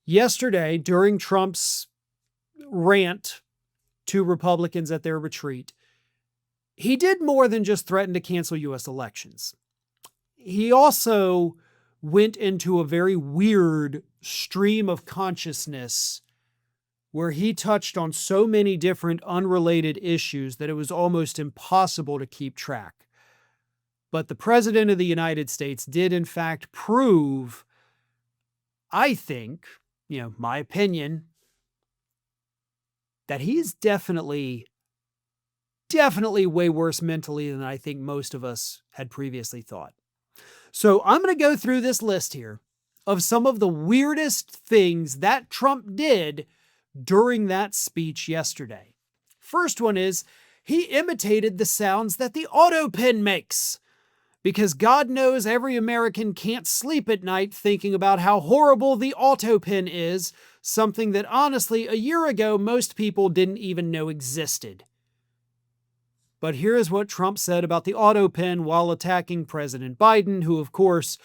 Yesterday, during Trump's rant to Republicans at their retreat, he did more than just threaten to cancel U.S. elections. He also went into a very weird stream of consciousness where he touched on so many different unrelated issues that it was almost impossible to keep track. But the President of the United States did, in fact, prove, I think, my opinion, that he is definitely way worse mentally than I think most of us had previously thought. So I'm going to go through this list here of some of the weirdest things that Trump did during that speech yesterday. First one is he imitated the sounds that the autopen makes, because God knows every American can't sleep at night thinking about how horrible the autopen is, something that honestly a year ago most people didn't even know existed. But here is what Trump said about the autopen while attacking President Biden, who, of course,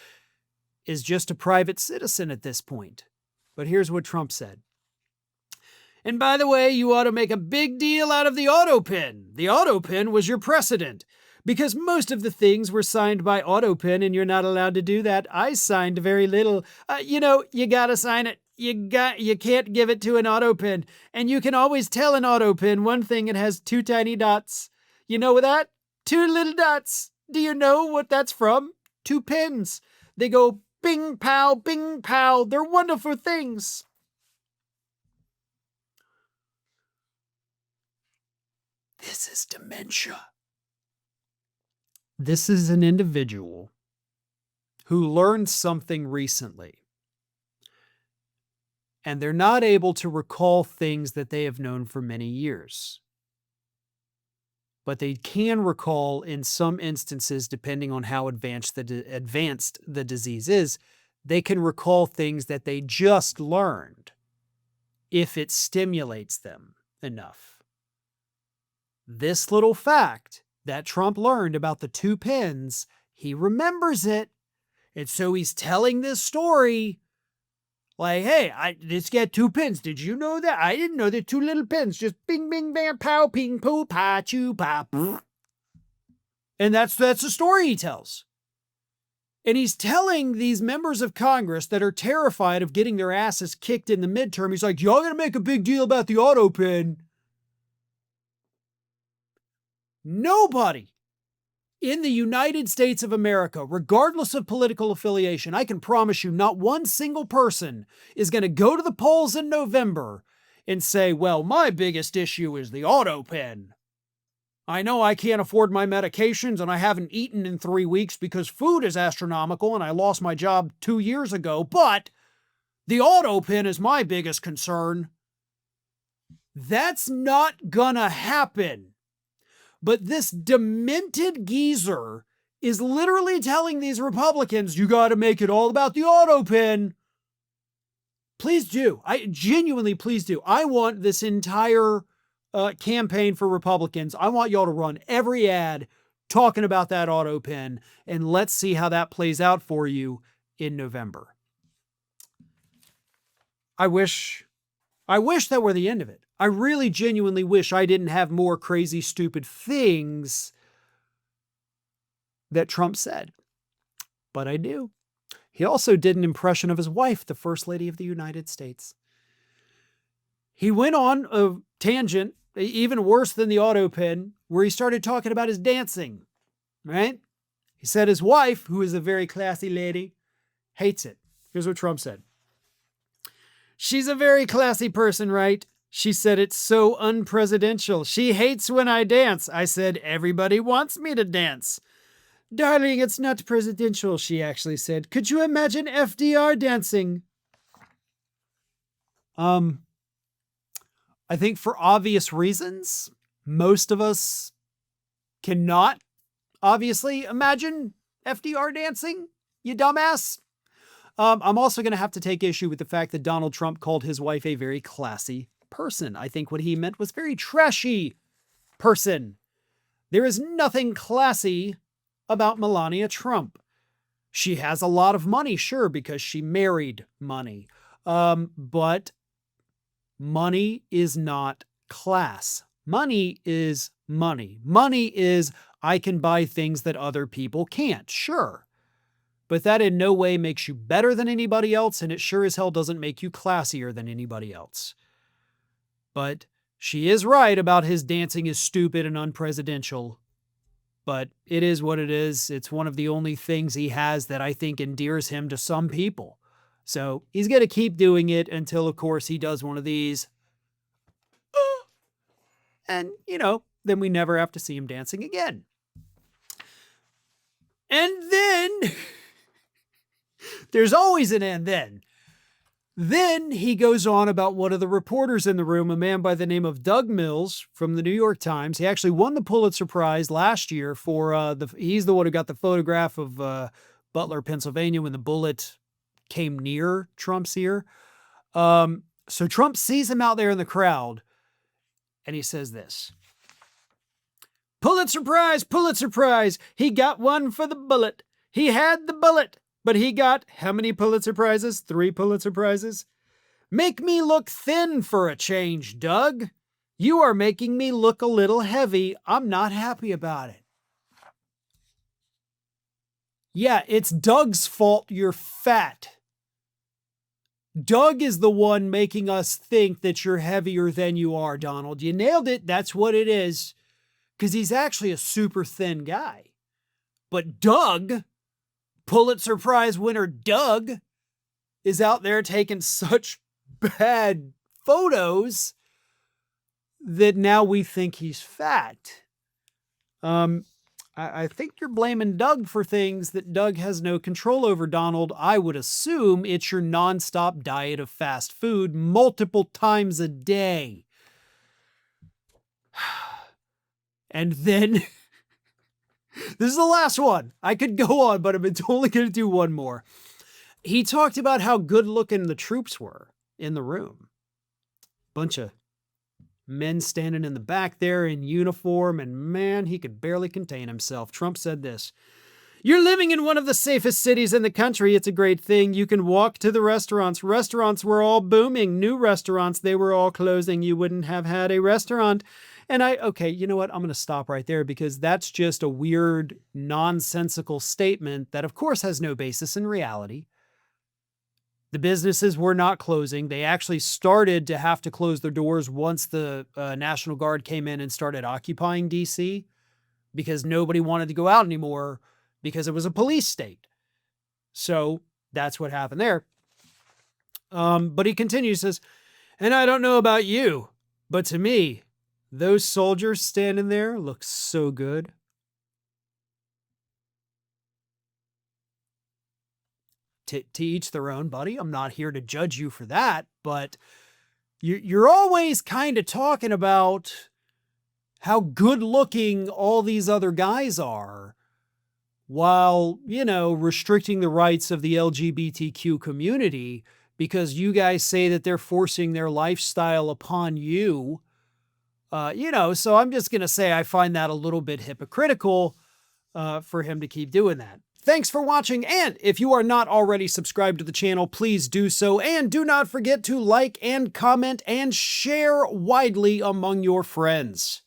is just a private citizen at this point. But here's what Trump said. And by the way, you ought to make a big deal out of the autopen. The autopen was your precedent, because most of the things were signed by autopen, and you're not allowed to do that. I signed very little. You got to sign it. You can't give it to an autopen. And you can always tell an autopen one thing, it has two tiny dots. You know that? Two little dots. Do you know what that's from? Two pins. They go bing, pow, bing, pow. They're wonderful things. This is dementia. This is an individual who learned something recently, and they're not able to recall things that they have known for many years. But they can recall, in some instances, depending on how advanced the disease is, they can recall things that they just learned if it stimulates them enough. This little fact that Trump learned about the two pins, he remembers it. And so he's telling this story like, hey, let's get two pins. Did you know that? I didn't know that two little pins. Just bing, bing, bang, pow, ping, poo, pa, choo, pa. And that's the story he tells. And he's telling these members of Congress that are terrified of getting their asses kicked in the midterm. He's like, y'all gonna make a big deal about the autopen. Nobody in the United States of America, regardless of political affiliation, I can promise you not one single person is going to go to the polls in November and say, well, my biggest issue is the autopen. I know I can't afford my medications and I haven't eaten in 3 weeks because food is astronomical and I lost my job 2 years ago, but the autopen is my biggest concern. That's not gonna happen. But this demented geezer is literally telling these Republicans, you got to make it all about the autopen. Please do. I genuinely, please do. I want this entire campaign for Republicans. I want y'all to run every ad talking about that autopen, and let's see how that plays out for you in November. I wish that were the end of it. I really genuinely wish I didn't have more crazy, stupid things that Trump said. But I do. He also did an impression of his wife, the First Lady of the United States. He went on a tangent, even worse than the autopen, where he started talking about his dancing, right? He said his wife, who is a very classy lady, hates it. Here's what Trump said. She's a very classy person, right? She said, it's so unpresidential. She hates when I dance. I said, everybody wants me to dance. Darling, it's not presidential, she actually said. Could you imagine FDR dancing? I think for obvious reasons, most of us cannot obviously imagine FDR dancing, you dumbass. I'm also going to have to take issue with the fact that Donald Trump called his wife a very classy person. I think what he meant was very trashy person. There is nothing classy about Melania Trump. She has a lot of money, sure, because she married money. But money is not class. Money is money. Money is, I can buy things that other people can't. Sure. But that in no way makes you better than anybody else, and it sure as hell doesn't make you classier than anybody else. But she is right about his dancing is stupid and unpresidential. But it is what it is. It's one of the only things he has that I think endears him to some people. So he's going to keep doing it until, of course, he does one of these. And, then we never have to see him dancing again. And then, there's always an and then. Then he goes on about one of the reporters in the room, a man by the name of Doug Mills from the New York Times. He actually won the Pulitzer Prize last year for he's the one who got the photograph of Butler, Pennsylvania, when the bullet came near Trump's ear. So Trump sees him out there in the crowd, and he says this: Pulitzer Prize, he got one for the bullet. He had the bullet. But he got how many Pulitzer Prizes? 3 Pulitzer Prizes? Make me look thin for a change, Doug. You are making me look a little heavy. I'm not happy about it. Yeah, it's Doug's fault you're fat. Doug is the one making us think that you're heavier than you are, Donald. You nailed it. That's what it is. Because he's actually a super thin guy. But Doug, Pulitzer Prize winner Doug, is out there taking such bad photos that now we think he's fat. I think you're blaming Doug for things that Doug has no control over, Donald. I would assume it's your nonstop diet of fast food multiple times a day. And then this is the last one. I could go on, but I'm only going to do one more. He talked about how good looking the troops were in the room. Bunch of men standing in the back there in uniform, and man, he could barely contain himself. Trump said this: You're living in one of the safest cities in the country. It's a great thing. You can walk to the restaurants. Restaurants were all booming. New restaurants, they were all closing. You wouldn't have had a restaurant. And okay, you know what? I'm going to stop right there because that's just a weird, nonsensical statement that, of course, has no basis in reality. The businesses were not closing. They actually started to have to close their doors once the National Guard came in and started occupying D.C. because nobody wanted to go out anymore because it was a police state. So that's what happened there. But he continues, says, and I don't know about you, but to me, those soldiers standing there look so good. To each their own, buddy. I'm not here to judge you for that, but you're always kind of talking about how good looking all these other guys are while, restricting the rights of the LGBTQ community because you guys say that they're forcing their lifestyle upon you. So I'm just going to say I find that a little bit hypocritical for him to keep doing that. Thanks for watching, and if you are not already subscribed to the channel, please do so, and do not forget to like and comment and share widely among your friends.